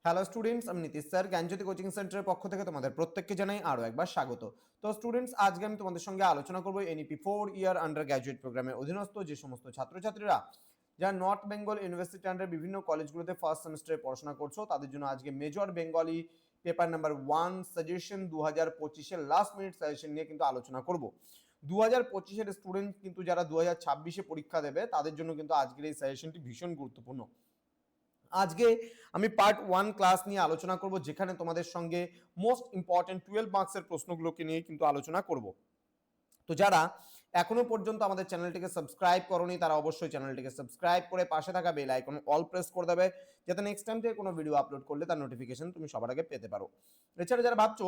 Hello students, আমি Nitish sir জ্ঞানজ্যোতি coaching সেন্টারের পক্ষ থেকে তোমাদের প্রত্যেককে জানাই আরও একবার স্বাগত। তো স্টুডেন্টস, আজকে আমি তোমাদের সঙ্গে আলোচনা করব এনইপি 4 ইয়ার আন্ডার গ্র্যাজুয়েট প্রোগ্রামের অধীনস্থ যে সমস্ত ছাত্রছাত্রীরা যারা নর্থ বেঙ্গল ইউনিভার্সিটি আন্ডার বিভিন্ন কলেজগুলোতে ফার্স্ট সেমিস্টারে পড়াশোনা করছো, তাদের জন্য আজকে major Bengali paper number 1 suggestion 2025-এর লাস্ট মিনিট সাজেশন নিয়ে কিন্তু আলোচনা করব। 2025-এর স্টুডেন্ট কিন্তু যারা 2026-এ পরীক্ষা দেবে তাদের জন্য কিন্তু আজকের এই সাজেশনটি ভীষণ গুরুত্বপূর্ণ। আজকে আমি পার্ট 1 ক্লাস নিয়ে আলোচনা করব, যেখানে তোমাদের সঙ্গে মোস্ট ইম্পর্টেন্ট 12 মার্কসের প্রশ্নগুলোকে নিয়ে কিন্তু আলোচনা করব। তো যারা এখনো পর্যন্ত আমাদের চ্যানেলটিকে সাবস্ক্রাইব করোনি তারা অবশ্যই চ্যানেলটিকে সাবস্ক্রাইব করে পাশে থাকা বেল আইকন অল প্রেস করে দেবে, যাতে নেক্সট টাইম থেকে কোনো ভিডিও আপলোড করলে তার নোটিফিকেশন তুমি সবার আগে পেতে পারো। এছাড়া যারা ভাবছো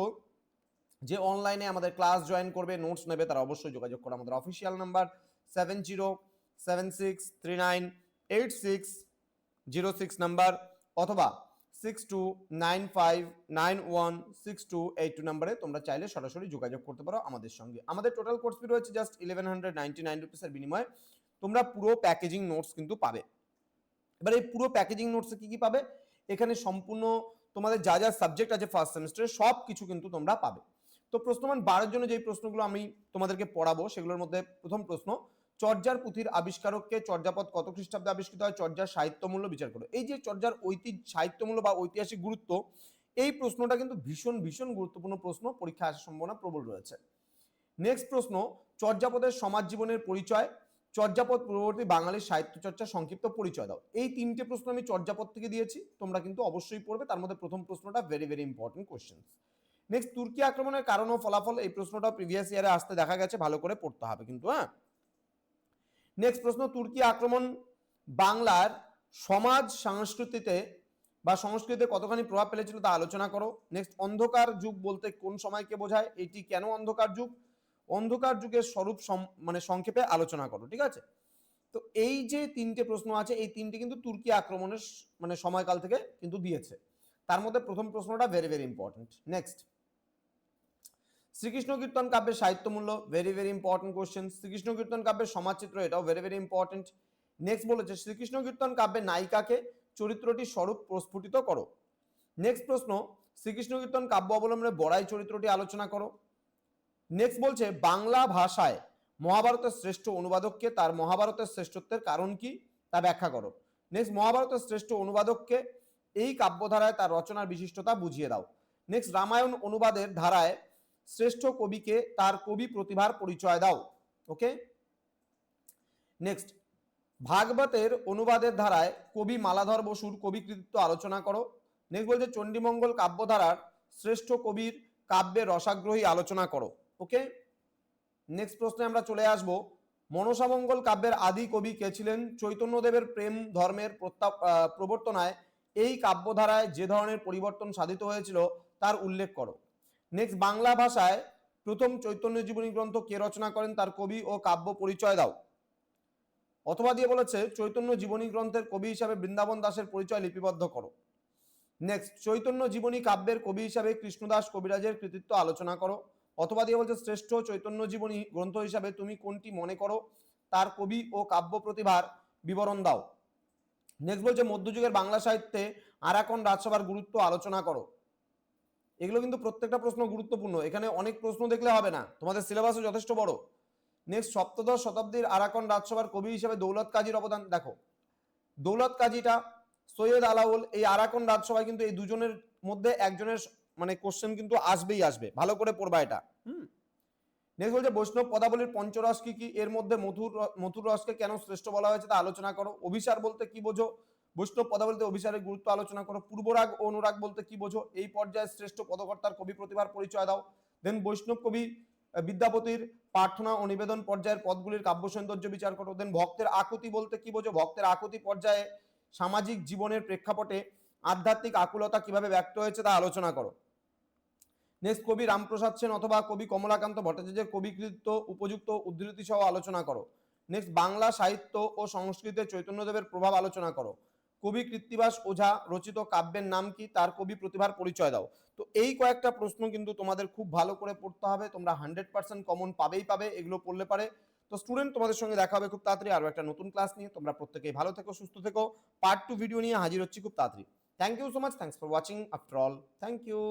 যে অনলাইনে আমাদের ক্লাস জয়েন করবে, নোটস নেবে, তারা অবশ্যই যোগাযোগ করো আমাদের অফিসিয়াল নাম্বার 7076398606 নাম্বার অথবা 6295916282 নাম্বারে তোমরা চাইলে সরাসরি যোগাযোগ করতে পারো আমাদের সঙ্গে। আমাদের টোটাল কোর্স ফি রয়েছে জাস্ট 1199 রুপিসের বিনিময়ে তোমরা পুরো প্যাকেজিং নোটস কিন্তু পাবে। এবার এই পুরো প্যাকেজিং নোটসে কি কি পাবে, এখানে সম্পূর্ণ তোমাদের যা যা সাবজেক্ট আছে ফার্স্ট সেমিস্টারে সব কিছু কিন্তু তোমরা পাবে। তো প্রশ্নমান 12 জন্য যেই প্রশ্নগুলো আমি তোমাদেরকে পড়াবো সেগুলোর মধ্যে প্রথম প্রশ্ন, চর্যার পুঁথির আবিষ্কারককে, চর্যাপদ কত খ্রিস্টাব্দে আবিষ্কৃত হয়, চর্যার সাহিত্যমূল্য বিচার করো। এই যে চর্যার সাহিত্যমূল্য বা ঐতিহাসিক গুরুত্ব, এই প্রশ্নটা কিন্তু ভীষণ ভীষণ গুরুত্বপূর্ণ প্রশ্ন, পরীক্ষায় আসার সম্ভাবনা প্রবল রয়েছে। নেক্সট প্রশ্ন, চর্যাপদের সমাজ জীবনের পরিচয়, চর্যাপদ পূর্ববর্তী বাঙালির সাহিত্য চর্চা সংক্ষিপ্ত পরিচয় দাও। এই তিনটে প্রশ্ন আমি চর্যাপদ থেকে দিয়েছি, তোমরা কিন্তু অবশ্যই পড়বে। তার মধ্যে প্রথম প্রশ্নটা very very important question. Next, তুর্কি আক্রমণের কারণ ও ফলাফল, এই প্রশ্নটা প্রিভিয়াস ইয়ারে আসতে দেখা গেছে, ভালো করে পড়তে হবে কিন্তু। হ্যাঁ, নেক্সট প্রশ্ন, তুর্কি আক্রমণ বাংলার সমাজ সংস্কৃতিতে বা সংস্কৃতিতে কতখানি প্রভাব ফেলেছিল তা আলোচনা করো। নেক্সট, অন্ধকার যুগ বলতে কোন সময়কে বোঝায়, এটি কেন অন্ধকার যুগ, অন্ধকার যুগের স্বরূপ সংক্ষেপে আলোচনা করো। ঠিক আছে, তো এই যে তিনটে প্রশ্ন আছে, এই তিনটে কিন্তু তুর্কি আক্রমণের সময়কাল থেকে কিন্তু দিয়েছে। তার মধ্যে প্রথম প্রশ্নটা very very important. Next, Shrikrishna Kirtan কাব্যের সাহিত্যমূল্য, very very important question. Shrikrishna Kirtan কাব্যের সমাজচিত্র, এটাও ভেরি ভেরি ইম্পর্টেন্ট। নেক্সট বলেছে শ্রীকৃষ্ণ কীর্তন কাব্যের নায়িকাকে চরিত্রটির স্বরূপ প্রস্ফুটিত করো। নেক্সট প্রশ্ন, শ্রীকৃষ্ণ কীর্তন কাব্য অবলম্বনে বড়াই চরিত্রটি আলোচনা করো। নেক্সট বলছে বাংলা ভাষায় মহাভারতের শ্রেষ্ঠ অনুবাদককে, তার মহাভারতের শ্রেষ্ঠত্বের কারণ কি তা ব্যাখ্যা করো। নেক্সট, মহাভারতের শ্রেষ্ঠ অনুবাদককে, এই কাব্যধারায় তার রচনার বিশিষ্টতা বুঝিয়ে দাও। নেক্সট, রামায়ণ অনুবাদের ধারায় শ্রেষ্ঠ কবিকে, তার কবি প্রতিভার পরিচয় দাও। ওকে। নেক্সট, ভাগবতের অনুবাদের ধারায় কবি মালাধর বসুর কবি কৃতিত্ব আলোচনা করো। নেক্সট বলছে চণ্ডীমঙ্গল কাব্যধারার শ্রেষ্ঠ কবির কাব্যের রসাগ্রহী আলোচনা করো। ওকে। নেক্সট প্রশ্নে আমরা চলে আসব, মনসামঙ্গল কাব্যের আদি কবি কে ছিলেন, চৈতন্যদেবের প্রেম ধর্মের প্রবর্তনায় এই কাব্যধারায় যে ধরনের পরিবর্তন সাধিত হয়েছিল তার উল্লেখ করো। নেক্সট, বাংলা ভাষায় প্রথম চৈতন্য জীবনী গ্রন্থ কে রচনা করেন, তার কবি ও কাব্য পরিচয় দাও। অথবা দিয়ে বলেছে চৈতন্য জীবনী গ্রন্থের কবি হিসাবে বৃন্দাবন দাসের পরিচয় লিপিবদ্ধ করো। নেক্সট, চৈতন্য জীবনী কাব্যের কবি হিসাবে কৃষ্ণদাস কবিরাজের কৃতিত্ব আলোচনা করো। অথবা দিয়ে বলছে শ্রেষ্ঠ চৈতন্য জীবনী গ্রন্থ হিসাবে তুমি কোনটি মনে করো, তার কবি ও কাব্য প্রতিভার বিবরণ দাও। নেক্সট বলছে মধ্যযুগের বাংলা সাহিত্যে আরাকন রাজসভার গুরুত্ব আলোচনা করো। এগুলো কিন্তু প্রত্যেকটা প্রশ্ন গুরুত্বপূর্ণ, এখানে অনেক প্রশ্ন দেখলে হবে না, তোমাদের সিলেবাসও যথেষ্ট বড়। নেক্সট, সপ্তদশ শতাব্দীর আরাকন রাজসভার কবি হিসেবে দৌলত কাজীর অবদান দেখো। দৌলত কাজীটা, সৈয়দ আলাউল, এই আরাকন রাজসভায় কিন্তু এই দুজনের মধ্যে একজনের কোশ্চেন কিন্তু আসবেই আসবে, ভালো করে পড়বা এটা। নেক্সট বলছে বৈষ্ণব পদাবলীর পঞ্চরস কি কি, এর মধ্যে মথুর রসকে কেন শ্রেষ্ঠ বলা হয়েছে তা আলোচনা করো। অভিসার বলতে কি বোঝো, বৈষ্ণব পদাবলীতে অভিসারের গুরুত্ব আলোচনা করো। পূর্বরাগ ও অনুরাগ বলতে কি বোঝো, এই পর্যায়ে শ্রেষ্ঠ পদকর্তার কবি প্রতিভার পরিচয় দাও। দেন বৈষ্ণব কবি বিদ্যাপতির প্রার্থনা ও নিবেদন পর্যায়ের পদগুলির কাব্য সৌন্দর্য বিচার করো। দেন ভক্তের আকুতি বলতে কি বোঝো, ভক্তের আকুতি পর্যায়ে সামাজিক জীবনের প্রেক্ষাপটে আধ্যাত্মিক আকুলতা কিভাবে ব্যক্ত হয়েছে তা আলোচনা করো। নেক্সট, কবি রামপ্রসাদ সেন অথবা কবি কমলাকান্ত ভট্টাচার্যের কবি কৃতিত্ব উপযুক্ত উদ্ধৃতি সহ আলোচনা করো। নেক্সট, বাংলা সাহিত্য ও সংস্কৃতিতে চৈতন্যদেবের প্রভাব আলোচনা করো। কবি কৃত্তিবাস ওঝা রচিত কাব্যের নাম কি, তার কবি প্রতিভার পরিচয় দাও। তো এই কয়েকটা প্রশ্ন কিন্তু তোমাদের খুব ভালো করে পড়তে হবে, তোমরা 100% কমন পাবেই পাবে এগুলো পড়লে পারে। তো স্টুডেন্ট, তোমাদের সঙ্গে দেখা হবে খুব তাড়াতাড়ি আরো একটা নতুন ক্লাস নিয়ে। তোমরা প্রত্যেকেই ভালো থেকো, সুস্থ থেকো। পার্ট 2 ভিডিও নিয়ে হাজির হচ্ছি খুব তাড়াতাড়ি। Thank you so much, thanks for watching after all, thank you.